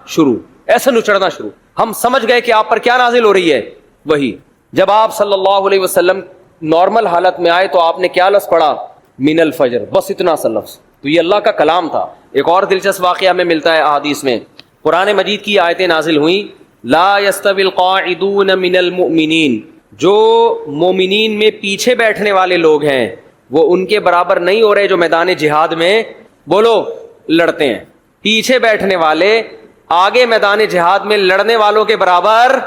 شروع, ایسے نچڑنا شروع. ہم سمجھ گئے کہ آپ پر کیا نازل ہو رہی ہے, وہی. جب آپ صلی اللہ علیہ وسلم نارمل حالت میں آئے تو آپ نے کیا لفظ پڑھا, من الفجر, بس اتنا سا لفظ. تو یہ اللہ کا کلام تھا. ایک اور دلچسپ واقعہ ہمیں ملتا ہے احادیث میں, قرآن مجید کی آیتیں نازل ہوئیں, لا یستوی القاعدون من المؤمنین, جو مومنین میں پیچھے بیٹھنے والے لوگ ہیں وہ ان کے برابر نہیں ہو رہے جو میدان جہاد میں بولو لڑتے ہیں. پیچھے بیٹھنے والے آگے میدان جہاد میں لڑنے والوں کے برابر,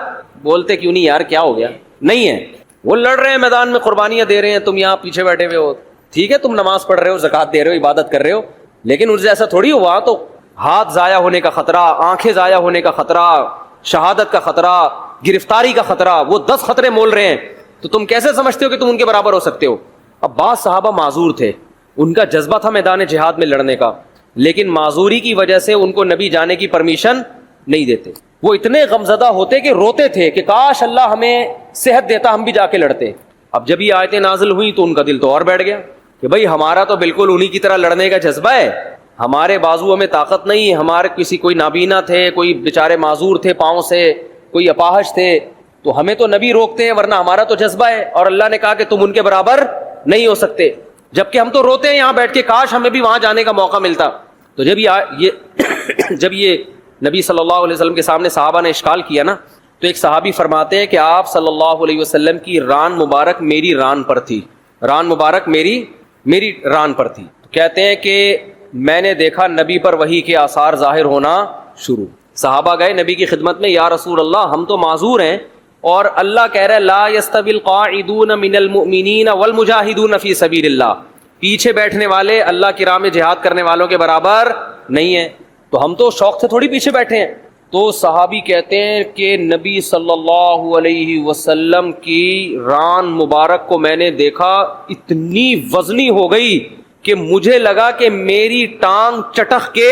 بولتے کیوں نہیں یار, کیا ہو گیا, نہیں ہے. وہ لڑ رہے ہیں میدان میں, قربانیاں دے رہے ہیں, تم یہاں پیچھے بیٹھے ہوئے ہو. ٹھیک ہے تم نماز پڑھ رہے ہو, زکوٰۃ دے رہے ہو, عبادت کر رہے ہو, لیکن ان سے ایسا تھوڑی ہوا. تو ہاتھ ضائع ہونے کا خطرہ, آنکھیں ضائع ہونے کا خطرہ, شہادت کا خطرہ, گرفتاری کا خطرہ, وہ 10 خطرے مول رہے ہیں. تو تم کیسے سمجھتے ہو کہ تم ان کے برابر ہو سکتے ہو؟ اب بعض صحابہ معذور تھے, ان کا جذبہ تھا میدان جہاد میں لڑنے کا, لیکن معذوری کی وجہ سے ان کو نبی جانے کی پرمیشن نہیں دیتے. وہ اتنے غمزدہ ہوتے کہ روتے تھے کہ کاش اللہ ہمیں صحت دیتا, ہم بھی جا کے لڑتے. اب جب یہ آیتیں نازل ہوئی تو ان کا دل تو اور بیٹھ گیا کہ بھئی ہمارا تو بالکل انہی کی طرح لڑنے کا جذبہ ہے, ہمارے بازوؤں میں طاقت نہیں ہے, ہمارے کسی کوئی نابینا تھے, کوئی بیچارے معذور تھے پاؤں سے, کوئی اپاہج تھے, تو ہمیں تو نبی روکتے ہیں, ورنہ ہمارا تو جذبہ ہے. اور اللہ نے کہا کہ تم ان کے برابر نہیں ہو سکتے, جبکہ ہم تو روتے ہیں یہاں بیٹھ کے کاش ہمیں بھی وہاں جانے کا موقع ملتا. تو جب یہ نبی صلی اللہ علیہ وسلم کے سامنے صحابہ نے اشکال کیا نا, تو ایک صحابی فرماتے ہیں کہ آپ صلی اللہ علیہ وسلم کی ران مبارک میری ران پر تھی, ران مبارک میری ران پر تھی. کہتے ہیں کہ میں نے دیکھا نبی پر وحی کے آثار ظاہر ہونا شروع. صحابہ گئے نبی کی خدمت میں, یا رسول اللہ ہم تو معذور ہیں, اور اللہ کہہ رہا ہے لا یستوی القاعدون من المؤمنین والمجاہدون فی سبیل اللہ, پیچھے بیٹھنے والے اللہ کی راہ میں جہاد کرنے والوں کے برابر نہیں ہیں. تو ہم تو شوق سے تھوڑی پیچھے بیٹھے ہیں. تو صحابی کہتے ہیں کہ نبی صلی اللہ علیہ وسلم کی ران مبارک کو میں نے دیکھا, اتنی وزنی ہو گئی کہ مجھے لگا کہ میری ٹانگ چٹک کے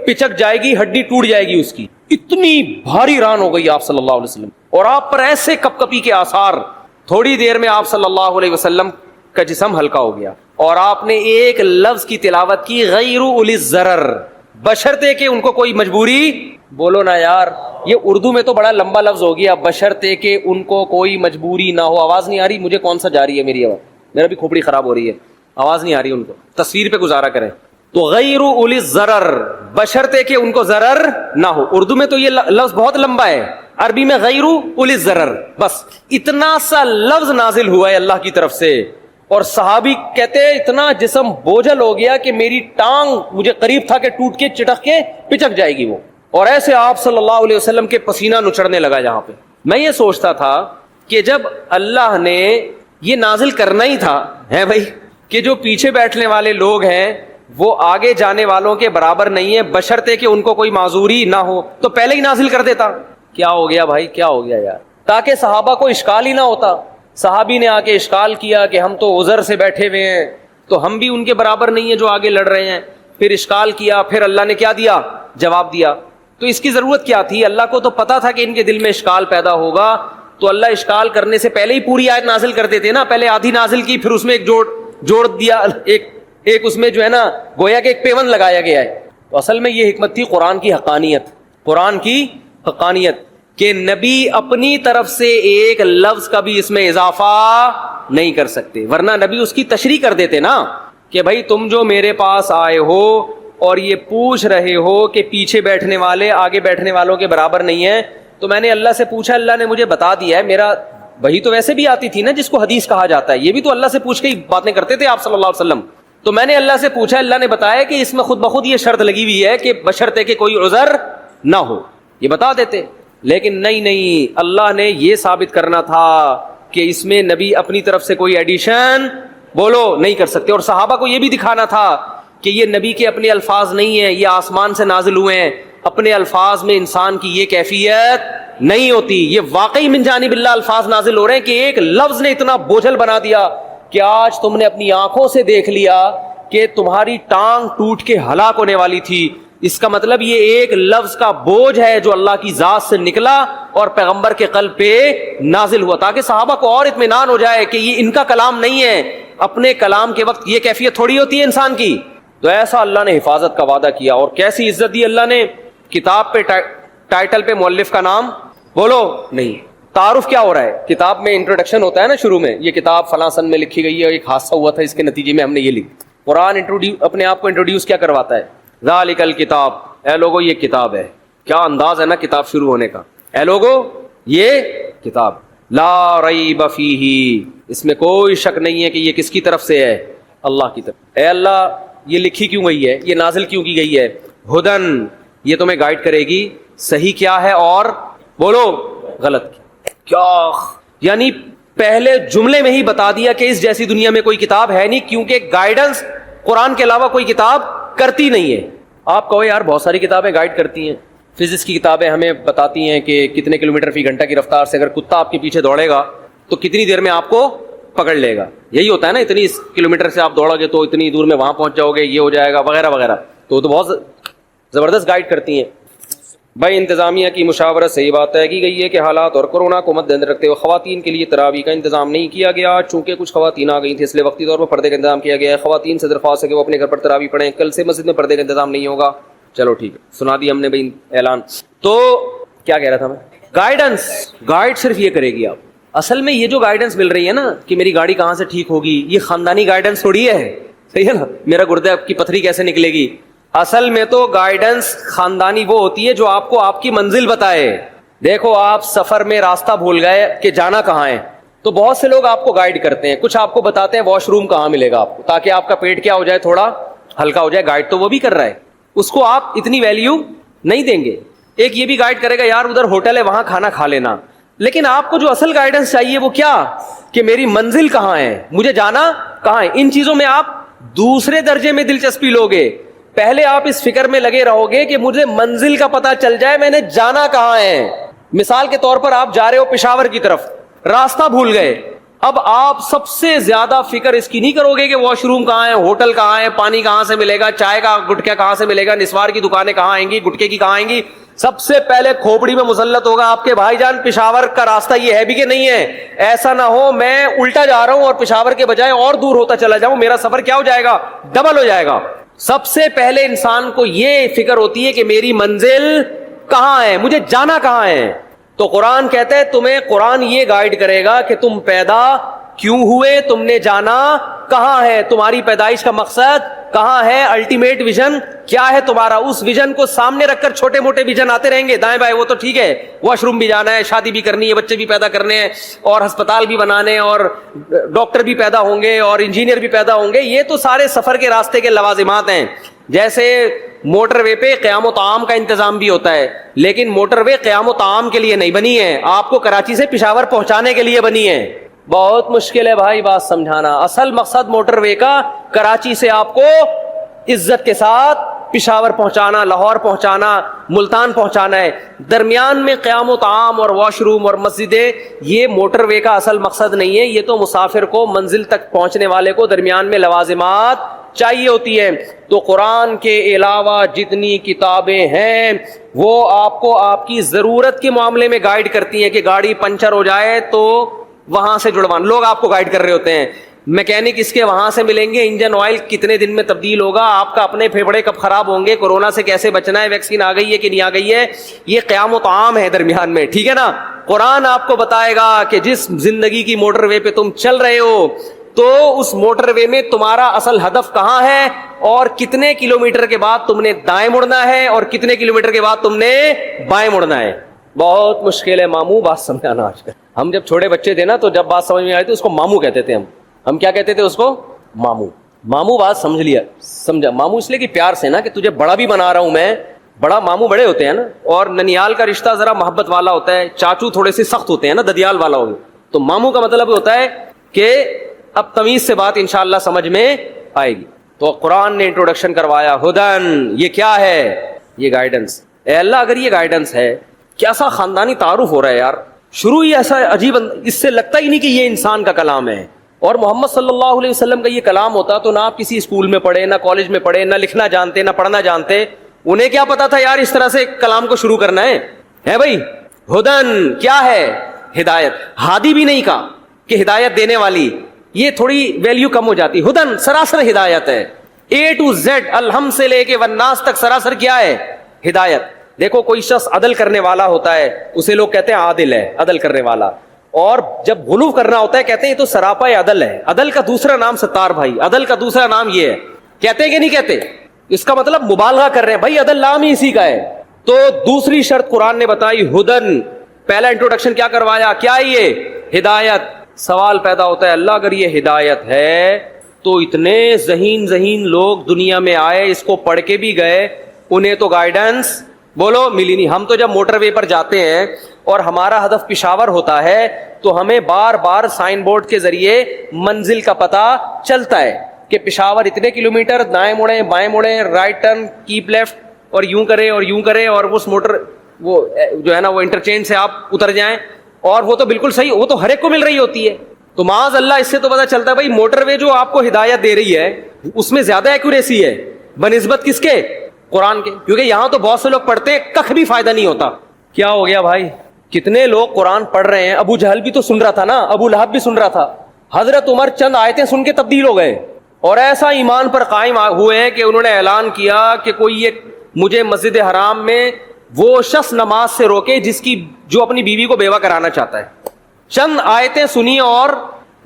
پچک جائے گی, ہڈی ٹوٹ جائے گی اس کی, اتنی بھاری ران ہو گئی آپ صلی اللہ علیہ وسلم. اور آپ پر ایسے کپ کپی کے آثار, تھوڑی دیر میں آپ صلی اللہ علیہ وسلم کا جسم ہلکا ہو گیا. اور آپ نے ایک لفظ کی تلاوت کی, غیر اولی الضرر, بشرطے کہ ان کو کوئی مجبوری, بولو نا یار, یہ اردو میں تو بڑا لمبا لفظ ہو گیا, بشرطے کہ ان کو کوئی مجبوری نہ ہو. آواز نہیں آ رہی مجھے, کون سا جا رہی ہے میری آواز, میرا بھی کھوپڑی خراب ہو رہی ہے, آواز نہیں آ رہی ان کو, تصویر پہ گزارا کریں. تو غیر اولی الضرر, بشرطے کہ ان کو ضرر نہ ہو. اردو میں تو یہ لفظ بہت لمبا ہے, عربی میں غیر اولی الضرر, بس اتنا سا لفظ نازل ہوا ہے اللہ کی طرف سے. اور صحابی کہتے ہیں اتنا جسم بوجھل ہو گیا کہ میری ٹانگ مجھے قریب تھا کہ ٹوٹ کے چٹک کے پچک جائے گی وہ. اور ایسے آپ صلی اللہ علیہ وسلم کے پسینہ نچڑنے لگا جہاں پہ. میں یہ سوچتا تھا کہ جب اللہ نے یہ نازل کرنا ہی تھا ہے بھائی کہ جو پیچھے بیٹھنے والے لوگ ہیں وہ آگے جانے والوں کے برابر نہیں ہے, بشرطے کہ ان کو کوئی معذوری نہ ہو, تو پہلے ہی نازل کر دیتا. کیا ہو گیا بھائی, کیا ہو گیا یار, تاکہ صحابہ کو اشکال ہی نہ ہوتا. صحابی نے آ کے اشکال کیا کہ ہم تو عذر سے بیٹھے ہوئے ہیں, تو ہم بھی ان کے برابر نہیں ہیں جو آگے لڑ رہے ہیں. پھر اشکال کیا, پھر اللہ نے کیا دیا, جواب دیا. تو اس کی ضرورت کیا تھی؟ اللہ کو تو پتا تھا کہ ان کے دل میں اشکال پیدا ہوگا, تو اللہ اشکال کرنے سے پہلے ہی پوری آیت نازل کر دیتے نا. پہلے آدھی نازل کی, پھر اس میں ایک جوڑ دیا, ایک اس میں جو ہے نا گویا کہ ایک پیون لگایا گیا ہے. تو اصل میں یہ حکمت تھی قرآن کی حقانیت, قرآن کی حقانیت کہ نبی اپنی طرف سے ایک لفظ کا بھی اس میں اضافہ نہیں کر سکتے, ورنہ نبی اس کی تشریح کر دیتے نا کہ بھائی تم جو میرے پاس آئے ہو اور یہ پوچھ رہے ہو کہ پیچھے بیٹھنے والے آگے بیٹھنے والوں کے برابر نہیں ہیں, تو میں نے اللہ سے پوچھا, اللہ نے مجھے بتا دیا ہے. میرا وہی تو ویسے بھی آتی تھی نا جس کو حدیث کہا جاتا ہے, یہ بھی تو اللہ سے پوچھ کے ہی باتیں کرتے تھے آپ صلی اللہ علیہ وسلم. تو میں نے اللہ سے پوچھا, اللہ نے بتایا کہ اس میں خود بخود یہ شرط لگی ہوئی ہے کہ بشرطے کہ کوئی عذر نہ ہو, یہ بتا دیتے. لیکن نہیں, اللہ نے یہ ثابت کرنا تھا کہ اس میں نبی اپنی طرف سے کوئی ایڈیشن بولو نہیں کر سکتے. اور صحابہ کو یہ بھی دکھانا تھا کہ یہ نبی کے اپنے الفاظ نہیں ہیں, یہ آسمان سے نازل ہوئے ہیں. اپنے الفاظ میں انسان کی یہ کیفیت نہیں ہوتی, یہ واقعی من جانب اللہ الفاظ نازل ہو رہے ہیں کہ ایک لفظ نے اتنا بوجھل بنا دیا کہ آج تم نے اپنی آنکھوں سے دیکھ لیا کہ تمہاری ٹانگ ٹوٹ کے ہلاک ہونے والی تھی. اس کا مطلب یہ ایک لفظ کا بوجھ ہے جو اللہ کی ذات سے نکلا اور پیغمبر کے قلب پہ نازل ہوا, تاکہ صحابہ کو اور اطمینان ہو جائے کہ یہ ان کا کلام نہیں ہے. اپنے کلام کے وقت یہ کیفیت تھوڑی ہوتی ہے انسان کی. تو ایسا اللہ نے حفاظت کا وعدہ کیا, اور کیسی عزت دی اللہ نے. کتاب پہ ٹائٹل پہ مؤلف کا نام بولو نہیں. تعارف کیا ہو رہا ہے؟ کتاب میں انٹروڈکشن ہوتا ہے نا شروع میں, یہ کتاب فلاں سن میں لکھی گئی ہے, ایک حادثہ ہوا تھا, اس کے نتیجے میں ہم نے یہ لکھی. قرآن اپنے آپ کو انٹروڈیوس کیا کرواتا ہے؟ ذالک الکتاب, اے لوگو یہ کتاب ہے. کیا انداز ہے نا کتاب شروع ہونے کا, اے لوگو یہ کتاب, لا ریب فیہ, اس میں کوئی شک نہیں ہے کہ یہ کس کی طرف سے ہے؟ اللہ کی طرف. اے اللہ یہ لکھی کیوں گئی ہے, یہ نازل کیوں کی گئی ہے؟ ہدن, یہ تمہیں گائیڈ کرے گی صحیح کیا ہے اور بولو غلط کیا. یعنی پہلے جملے میں ہی بتا دیا کہ اس جیسی دنیا میں کوئی کتاب ہے نہیں, کیونکہ گائیڈنس قرآن کے علاوہ کوئی کتاب کرتی نہیں ہے. آپ کہو یار بہت ساری کتابیں گائیڈ کرتی ہیں, فزکس کی کتابیں ہمیں بتاتی ہیں کہ کتنے کلومیٹر فی گھنٹہ کی رفتار سے اگر کتا آپ کے پیچھے دوڑے گا تو کتنی دیر میں آپ کو پکڑ لے گا. یہی ہوتا ہے نا, اتنی کلومیٹر سے آپ دوڑو گے تو اتنی دور میں وہاں پہنچ جاؤ گے, یہ ہو جائے گا وغیرہ وغیرہ. تو بہت زبردست گائیڈ کرتی ہیں. بھائی انتظامیہ کی مشاورت سے یہ بات طے کی گئی ہے کہ حالات اور کورونا کو مد نظر رکھتے ہوئے خواتین کے لیے تراویح کا انتظام نہیں کیا گیا. چونکہ کچھ خواتین آ گئی تھیں اس لیے وقتی طور پر پردے کا انتظام کیا گیا ہے. خواتین سے درخواست ہے کہ وہ اپنے گھر پر تراویح پڑھیں. کل سے مسجد میں پردے کا انتظام نہیں ہوگا. چلو ٹھیک ہے, سنا دی ہم نے بھائی اعلان. تو کیا کہہ رہا تھا میں, گائیڈنس, گائیڈ صرف یہ کرے گی آپ. اصل میں یہ جو گائیڈنس مل رہی ہے نا کہ میری گاڑی کہاں سے ٹھیک ہوگی, یہ خاندانی گائیڈنس تھوڑی ہے, صحیح ہے نا, میرا گردے کی پتھری کیسے نکلے گی. اصل میں تو گائیڈنس خاندانی وہ ہوتی ہے جو آپ کو آپ کی منزل بتائے. دیکھو آپ سفر میں راستہ بھول گئے کہ جانا کہاں ہے, تو بہت سے لوگ آپ کو گائیڈ کرتے ہیں. کچھ آپ کو بتاتے ہیں واش روم کہاں ملے گا آپ کو, تاکہ آپ کا پیٹ کیا ہو جائے, تھوڑا ہلکا ہو جائے. گائیڈ تو وہ بھی کر رہا ہے, اس کو آپ اتنی ویلیو نہیں دیں گے. ایک یہ بھی گائیڈ کرے گا یار ادھر ہوٹل ہے وہاں کھانا کھا لینا. لیکن آپ کو جو اصل گائیڈنس چاہیے وہ کیا, کہ میری منزل کہاں ہے, مجھے جانا کہاں ہے. ان چیزوں میں آپ دوسرے درجے میں دلچسپی لوگے. پہلے آپ اس فکر میں لگے رہو گے کہ مجھے منزل کا پتہ چل جائے, میں نے جانا کہاں ہے. مثال کے طور پر آپ جا رہے ہو پشاور کی طرف, راستہ بھول گئے. اب آپ سب سے زیادہ فکر اس کی نہیں کرو گے کہ واش روم کہاں ہے, ہوٹل کہاں ہے, پانی کہاں سے ملے گا, چائے کا گٹکا کہاں سے ملے گا, نسوار کی دکانیں کہاں آئیں گی, گٹکے کی کہاں آئیں گی. سب سے پہلے کھوپڑی میں مسلط ہوگا آپ کے بھائی جان پشاور کا راستہ یہ ہے بھی کہ نہیں ہے. ایسا نہ ہو میں الٹا جا رہا ہوں اور پشاور کے بجائے اور دور ہوتا چلا جاؤں, میرا سفر کیا ہو جائے گا, ڈبل ہو جائے گا. سب سے پہلے انسان کو یہ فکر ہوتی ہے کہ میری منزل کہاں ہے, مجھے جانا کہاں ہے. تو قرآن کہتا ہے تمہیں قرآن یہ گائیڈ کرے گا کہ تم پیدا کیوں ہوئے, تم نے جانا کہاں ہے, تمہاری پیدائش کا مقصد کہاں ہے, الٹیمیٹ ویژن کیا ہے تمہارا. اس ویژن کو سامنے رکھ کر چھوٹے موٹے ویژن آتے رہیں گے دائیں بائیں, وہ تو ٹھیک ہے, واش روم بھی جانا ہے, شادی بھی کرنی ہے, بچے بھی پیدا کرنے ہیں, اور ہسپتال بھی بنانے, اور ڈاکٹر بھی پیدا ہوں گے, اور انجینئر بھی پیدا ہوں گے. یہ تو سارے سفر کے راستے کے لوازمات ہیں. جیسے موٹر وے پہ قیام و طعام کا انتظام بھی ہوتا ہے, لیکن موٹر وے قیام و طعام کے لیے نہیں بنی ہے, آپ کو کراچی سے پشاور پہنچانے کے لیے بنی ہے. بہت مشکل ہے بھائی بات سمجھانا. اصل مقصد موٹر وے کا کراچی سے آپ کو عزت کے ساتھ پشاور پہنچانا, لاہور پہنچانا, ملتان پہنچانا ہے. درمیان میں قیام و طعام اور واش روم اور مسجدیں, یہ موٹر وے کا اصل مقصد نہیں ہے. یہ تو مسافر کو منزل تک پہنچنے والے کو درمیان میں لوازمات چاہیے ہوتی ہے. تو قرآن کے علاوہ جتنی کتابیں ہیں وہ آپ کو آپ کی ضرورت کے معاملے میں گائیڈ کرتی ہیں کہ گاڑی پنچر ہو جائے تو وہاں سے جڑوان. لوگ آپ کو گائیڈ کر رہے ہوتے ہیں, میکینک اس کے وہاں سے ملیں گے, انجن آئل کتنے دن میں تبدیل ہوگا, آپ کا اپنے پھیپھڑے کب خراب ہوں گے, کورونا سے کیسے بچنا ہے, ویکسین آ گئی ہے کہ نہیں آ گئی ہے. یہ قیام و طعام ہے درمیان میں, ٹھیک ہے نا. قرآن آپ کو بتائے گا کہ جس زندگی کی موٹر وے پہ تم چل رہے ہو تو اس موٹر وے میں تمہارا اصل ہدف کہاں ہے, اور کتنے کلومیٹر کے بعد تم نے دائیں مڑنا ہے, اور کتنے کلومیٹر کے بعد تم نے بائیں مڑنا ہے. بہت مشکل ہے ماموں بات سمجھانا. آج کل ہم جب چھوٹے بچے تھے نا تو جب بات سمجھ میں آئی تھی اس کو ماموں کہتے تھے. ہم کیا کہتے تھے اس کو, ماموں. ماموں بات سمجھ لیا, سمجھا. ماموں اس لیے کہ پیار سے نا, کہ تجھے بڑا بھی بنا رہا ہوں میں. بڑا ماموں بڑے ہوتے ہیں نا, اور ننیال کا رشتہ ذرا محبت والا ہوتا ہے, چاچو تھوڑے سے سخت ہوتے ہیں نا, ددیال والا ہوگا. تو ماموں کا مطلب ہوتا ہے کہ اب تمیز سے بات انشاءاللہ سمجھ میں آئے گی. تو قرآن نے انٹروڈکشن کروایا, ہدن, یہ کیا ہے, یہ گائیڈنس. اے اللہ اگر یہ گائیڈنس ہے, کیسا خاندانی تعارف ہو رہا ہے یار. شروع ہی ایسا عجیب, اس سے لگتا ہی نہیں کہ یہ انسان کا کلام ہے. اور محمد صلی اللہ علیہ وسلم کا یہ کلام ہوتا تو نہ آپ کسی اسکول میں پڑھے, نہ کالج میں پڑھے, نہ لکھنا جانتے, نہ پڑھنا جانتے. انہیں کیا پتا تھا یار اس طرح سے کلام کو شروع کرنا ہے بھائی. ہدن کیا ہے, ہدایت. ہادی بھی نہیں کہا کہ ہدایت دینے والی, یہ تھوڑی ویلیو کم ہو جاتی. ہدن سراسر ہدایت ہے, A to Z, الحم سے لے کے والناس تک سراسر کیا ہے, ہدایت. دیکھو کوئی شخص عدل کرنے والا ہوتا ہے اسے لوگ کہتے ہیں عادل ہے، عدل کرنے والا، اور جب غلو کرنا ہوتا ہے کہتے ہیں یہ تو سراپا عدل ہے۔ عدل کا دوسرا نام ستار بھائی، عدل کا دوسرا نام یہ ہے، کہتے ہیں کہ نہیں کہتے؟ اس کا مطلب مبالغہ کر رہے ہیں بھائی، عدل نام ہی اسی کا ہے۔ تو دوسری شرط قرآن نے بتائی ہدن، پہلا انٹروڈکشن کیا کروایا؟ کیا یہ ہدایت؟ سوال پیدا ہوتا ہے اللہ اگر یہ ہدایت ہے تو اتنے ذہین لوگ دنیا میں آئے، اس کو پڑھ کے بھی گئے، انہیں تو گائیڈنس بولو ملی نہیں۔ ہم تو جب موٹر وے پر جاتے ہیں اور ہمارا ہدف پشاور ہوتا ہے تو ہمیں بار بار سائن بورڈ کے ذریعے منزل کا پتہ چلتا ہے کہ پشاور اتنے کلومیٹر، دائیں مڑیں بائیں مڑیں، رائٹ ٹرن، کیپ لیفٹ، اور یوں کریں اور یوں کریں، اور اس موٹر وہ جو ہے نا وہ انٹرچینج سے آپ اتر جائیں، اور وہ تو بالکل صحیح، وہ تو ہر ایک کو مل رہی ہوتی ہے۔ تو معاذ اللہ اس سے تو پتہ چلتا ہے بھائی موٹر وے جو آپ کو ہدایت دے رہی ہے اس میں زیادہ ایکوریسی ہے بنسبت کس کے؟ قرآن کے، کیونکہ یہاں تو بہت سے لوگ پڑھتے ہیں کخ بھی فائدہ نہیں ہوتا۔ کیا ہو گیا بھائی؟ کتنے لوگ قرآن پڑھ رہے ہیں، ابو جہل بھی تو سن رہا تھا نا، ابو لہب بھی سن رہا تھا، حضرت عمر چند آیتیں سن کے تبدیل ہو گئے اور ایسا ایمان پر قائم ہوئے ہیں کہ انہوں نے اعلان کیا کہ کوئی ایک مجھے مسجد حرام میں وہ شخص نماز سے روکے جو اپنی بیوی کو بیوہ کرانا چاہتا ہے۔ چند آیتیں سنی اور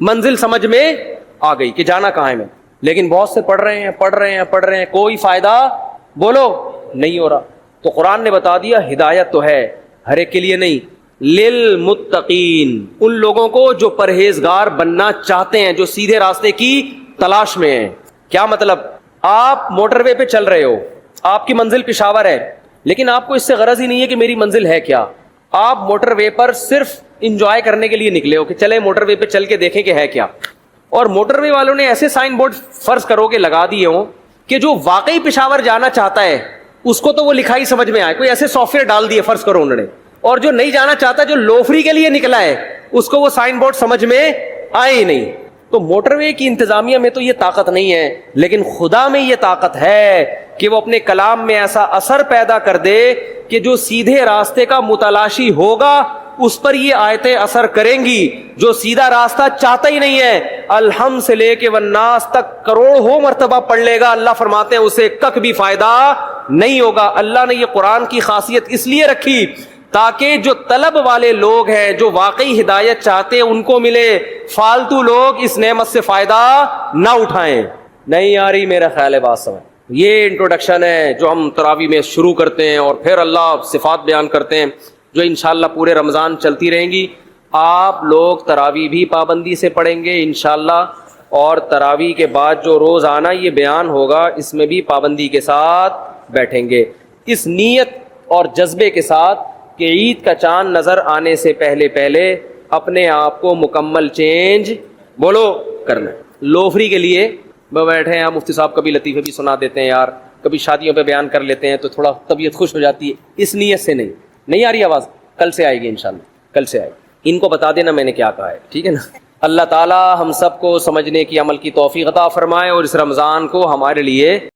منزل سمجھ میں آ گئی کہ جانا کہاں ہے میں، لیکن بہت سے پڑھ رہے ہیں، کوئی فائدہ بولو نہیں ہو رہا۔ تو قرآن نے بتا دیا ہدایت تو ہے، ہر ایک کے لیے نہیں، للمتقین، ان لوگوں کو جو پرہیزگار بننا چاہتے ہیں، جو سیدھے راستے کی تلاش میں ہیں۔ کیا مطلب؟ آپ موٹر وے پہ چل رہے ہو، آپ کی منزل پشاور ہے، لیکن آپ کو اس سے غرض ہی نہیں ہے کہ میری منزل ہے کیا، آپ موٹر وے پر صرف انجوائے کرنے کے لیے نکلے ہو کہ چلے موٹر وے پہ چل کے دیکھیں کہ ہے کیا، اور موٹر وے والوں نے ایسے سائن بورڈ فرض کرو کہ لگا دیے ہوں کہ جو واقعی پشاور جانا چاہتا ہے اس کو تو وہ لکھائی سمجھ میں آئے، کوئی ایسے سافٹ ویئر ڈال دیے فرض کرو انہوں نے، اور جو نہیں جانا چاہتا، جو لوفری کے لیے نکلا ہے، اس کو وہ سائن بورڈ سمجھ میں آئے ہی نہیں۔ تو موٹر وے کی انتظامیہ میں تو یہ طاقت نہیں ہے، لیکن خدا میں یہ طاقت ہے کہ وہ اپنے کلام میں ایسا اثر پیدا کر دے کہ جو سیدھے راستے کا متلاشی ہوگا اس پر یہ آیتیں اثر کریں گی، جو سیدھا راستہ چاہتا ہی نہیں ہے الحم سے لے کے والناس تک کروڑوں مرتبہ پڑھ لے گا، اللہ فرماتے ہیں اسے کک بھی فائدہ نہیں ہوگا۔ اللہ نے یہ قرآن کی خاصیت اس لیے رکھی تاکہ جو طلب والے لوگ ہیں، جو واقعی ہدایت چاہتے ہیں، ان کو ملے، فالتو لوگ اس نعمت سے فائدہ نہ اٹھائیں۔ نہیں آ رہی میرا خیال ہے بات سمجھ؟ یہ انٹروڈکشن ہے جو ہم تراویح میں شروع کرتے ہیں، اور پھر اللہ صفات بیان کرتے ہیں جو انشاءاللہ پورے رمضان چلتی رہیں گی۔ آپ لوگ تراویح بھی پابندی سے پڑھیں گے انشاءاللہ، اور تراویح کے بعد جو روز آنا یہ بیان ہوگا اس میں بھی پابندی کے ساتھ بیٹھیں گے، اس نیت اور جذبے کے ساتھ کہ عید کا چاند نظر آنے سے پہلے اپنے آپ کو مکمل چینج بولو کرنا ہے۔ لوفری کے لیے بیٹھے ہیں، مفتی صاحب کبھی لطیفے بھی سنا دیتے ہیں یار، کبھی شادیوں پہ بیان کر لیتے ہیں تو تھوڑا طبیعت خوش ہو جاتی ہے، اس نیت سے نہیں آ رہی آواز؟ کل سے آئے گی انشاءاللہ، کل سے آئے گی۔ ان کو بتا دینا میں نے کیا کہا ہے، ٹھیک ہے نا؟ اللہ تعالی ہم سب کو سمجھنے کی، عمل کی توفیق عطا فرمائے، اور اس رمضان کو ہمارے لیے